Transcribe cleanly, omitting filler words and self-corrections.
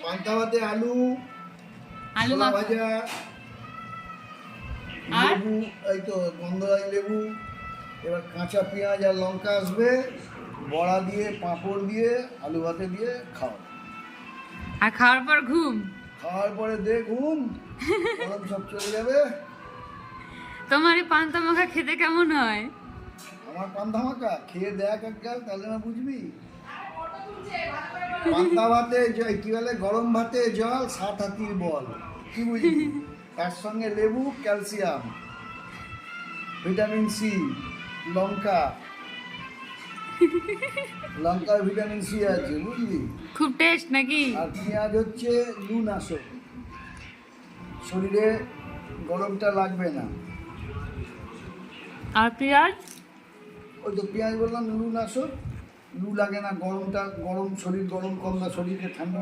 পান্তা ভাতে আলু আলু ছোলা মাখা ভাজা, আর লেবু, এই তো গন্ধরাজ লেবু, এবার কাঁচা পেঁয়াজ আর লঙ্কা আসবে, বড়া দিয়ে পাঁপড় দিয়ে আলু ভাতে দিয়ে খাও। আর খাওয়ার পর ঘুম। খাওয়ার পরে ঘুম, গরম সব চলে যাবে। তোমার এই পান্তা মাখা খেতে কেমন হয়? আমার পান্তা মাখা খেয়ে দেখ একবার, তাহলে না বুঝবি। পান্তা ভাতে কি বলে, গরম ভাতে জল 7 হাতির বল, কি বুঝলি? তার সঙ্গে লেবু, ক্যালসিয়াম, ভিটামিন সি, লঙ্কা, লঙ্কার ভিটামিন সি আছে, বুঝলি? খুব টেস্ট নাকি? আর পেঁয়াজ হচ্ছে লুনাশক, শরীরে গরমটা লাগবে না। আর পেঁয়াজ? ওই তো পেঁয়াজ বললাম লুনাশক, লু লাগে না, গরম শরীর গরম কম না, শরীরকে ঠান্ডা